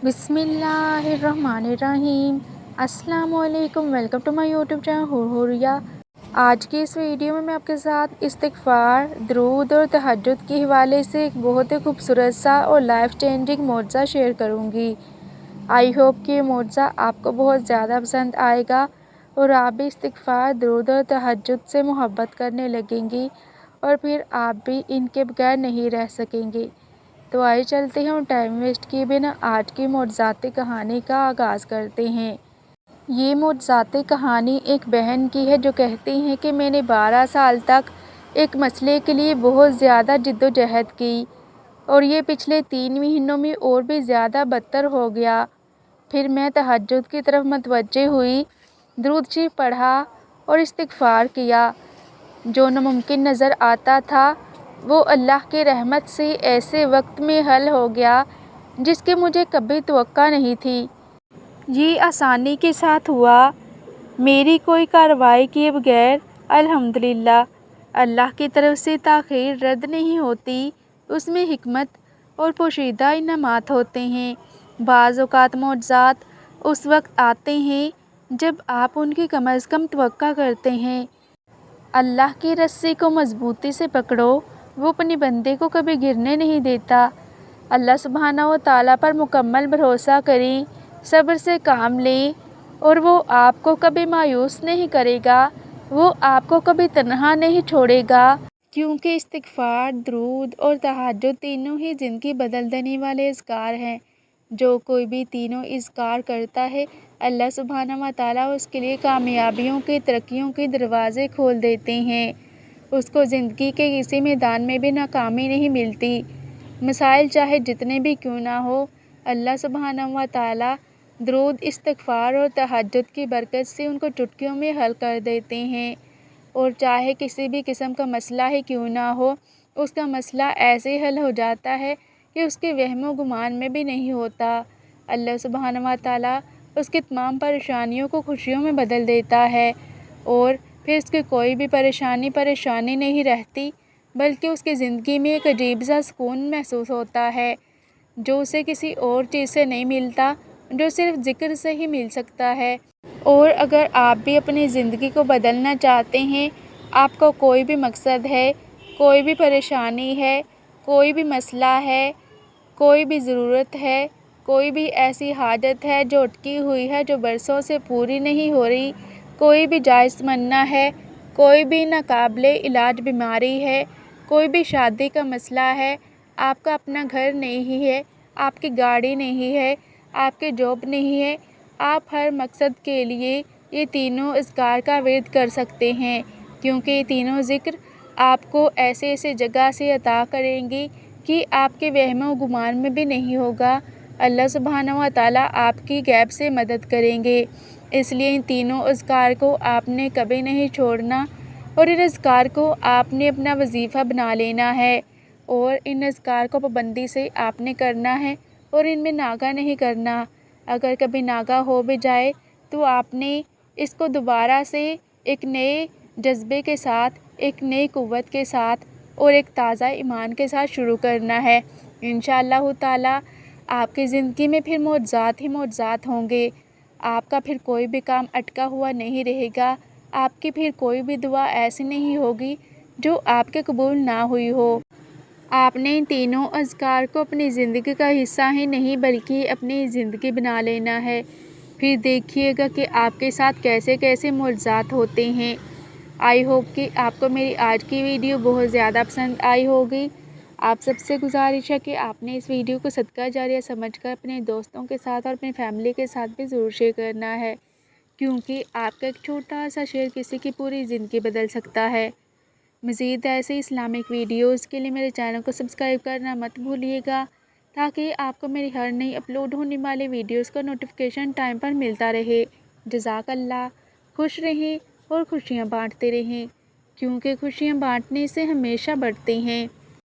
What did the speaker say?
बिस्मिल्लाहिर्रहमानिर्रहीम। अस्सलामुअलैकुम। Welcome to my YouTube channel Hurhuriya. आज की इस वीडियो में मैं आपके साथ इस्तिग़फ़ार, दुरूद और तहज्जुद के हवाले से एक बहुत ही खूबसूरत सा और लाइफ चेंजिंग मोअज़्ज़ा शेयर करूँगी। आई होप कि ये मोअज़्ज़ा आपको बहुत ज़्यादा पसंद आएगा और आप भी इस्तिग़फ़ार, दुरूद और तहज्जुद से मोहब्बत करने लगेंगी और फिर आप भी इनके बगैर नहीं रह सकेंगी। तो आइए चलते हैं और टाइम वेस्ट किए बिना आज की मोअज़्ज़ाती कहानी का आगाज़ करते हैं। ये मोअज़्ज़ाती कहानी एक बहन की है जो कहती हैं कि मैंने 12 साल तक एक मसले के लिए बहुत ज़्यादा जिद्दोजहद की और ये पिछले 3 महीनों में और भी ज़्यादा बदतर हो गया। फिर मैं तहज्जुद की तरफ मतवज्जे हुई, दुरूद शरीफ पढ़ा और इस्तिग़फ़ार किया। जो नामुमकिन नज़र आता था वो अल्लाह की रहमत से ऐसे वक्त में हल हो गया जिसकी मुझे कभी तवक्का नहीं थी। ये आसानी के साथ हुआ, मेरी कोई कार्रवाई किए बगैर। अल्हम्दुलिल्लाह, अल्लाह की तरफ से ताख़ीर रद्द नहीं होती, उसमें हिकमत और पोशीदा इनामात होते हैं। बाज़ औक़ात मोअज़्ज़ात उस वक्त आते हैं जब आप उनकी कम अज़ कम तवक्का करते हैं। अल्लाह की रस्सी को मज़बूती से पकड़ो, वो अपने बंदे को कभी गिरने नहीं देता। अल्लाह सुब्हानहू व तआला पर मुकम्मल भरोसा करें, सब्र से काम लें और वो आपको कभी मायूस नहीं करेगा, वो आपको कभी तन्हा नहीं छोड़ेगा। क्योंकि इस्तिग़फ़ार, दुरूद और तहज्जुद तीनों ही ज़िंदगी बदल देने वाले अज़कार हैं। जो कोई भी तीनों इज़कार करता है, अल्लाह सुब्हानहू व तआला उसके लिए कामयाबियों के, तरक्कियों के दरवाज़े खोल देते हैं। उसको ज़िंदगी के किसी मैदान में भी नाकामी नहीं मिलती। मसाइल चाहे जितने भी क्यों ना हो, अल्लाह सुब्हानहू व तआला दुरूद, इस्तिग़फ़ार और तहज्जुद की बरकत से उनको चुटकियों में हल कर देते हैं। और चाहे किसी भी किस्म का मसला ही क्यों ना हो, उसका मसला ऐसे हल हो जाता है कि उसके वहमो गुमान में भी नहीं होता। अल्लाह सुब्हानहू व तआला उसकी तमाम परेशानियों को खुशियों में बदल देता है और फिर उसकी कोई भी परेशानी नहीं रहती, बल्कि उसकी ज़िंदगी में एक अजीब सा सुकून महसूस होता है जो उसे किसी और चीज़ से नहीं मिलता, जो सिर्फ़ ज़िक्र से ही मिल सकता है। और अगर आप भी अपनी ज़िंदगी को बदलना चाहते हैं, आपको कोई भी मकसद है, कोई भी परेशानी है, कोई भी मसला है, कोई भी ज़रूरत है, कोई भी ऐसी हाजत है जो अटकी हुई है, जो बरसों से पूरी नहीं हो रही, कोई भी जायज़ तमन्ना है, कोई भी नाकाबिले इलाज बीमारी है, कोई भी शादी का मसला है, आपका अपना घर नहीं है, आपकी गाड़ी नहीं है, आपकी जॉब नहीं है, आप हर मकसद के लिए ये तीनों अज़कार का विर्द कर सकते हैं। क्योंकि ये तीनों ज़िक्र आपको ऐसे जगह से अता करेंगी कि आपके वहमो गुमान में भी नहीं होगा। अल्लाह सुब्हानहू व तआला आपकी गैब से मदद करेंगे। इसलिए इन तीनों अज़कार को आपने कभी नहीं छोड़ना और इन अज़कार को आपने अपना वजीफ़ा बना लेना है और इन अज़कार को पाबंदी से आपने करना है और इनमें नागा नहीं करना। अगर कभी नागा हो भी जाए तो आपने इसको दोबारा से एक नए जज्बे के साथ, एक नई क़ुव्वत के साथ और एक ताज़ा ईमान के साथ शुरू करना है। इंशाअल्लाह ताला आपकी ज़िंदगी में फिर मोअज़्ज़ात ही मोअज़्ज़ात होंगे। आपका फिर कोई भी काम अटका हुआ नहीं रहेगा। आपकी फिर कोई भी दुआ ऐसी नहीं होगी जो आपके कबूल ना हुई हो। आपने इन तीनों अज़कार को अपनी ज़िंदगी का हिस्सा ही नहीं बल्कि अपनी ज़िंदगी बना लेना है। फिर देखिएगा कि आपके साथ कैसे कैसे मोअज़्ज़ात होते हैं। आई होप कि आपको मेरी आज की वीडियो बहुत ज़्यादा पसंद आई होगी। आप सबसे गुजारिश है कि आपने इस वीडियो को सदका जारिया समझकर अपने दोस्तों के साथ और अपनी फैमिली के साथ भी ज़रूर शेयर करना है, क्योंकि आपका एक छोटा सा शेयर किसी की पूरी ज़िंदगी बदल सकता है। मज़ीद ऐसे इस्लामिक वीडियोज़ के लिए मेरे चैनल को सब्सक्राइब करना मत भूलिएगा, ताकि आपको मेरी हर नई अपलोड होने वाली वीडियोज़ का नोटिफिकेशन टाइम पर मिलता रहे। जज़ाकल्लाह। खुश रहें और खुशियाँ बाँटते रहें, क्योंकि खुशियाँ बाँटने से हमेशा बढ़ते हैं।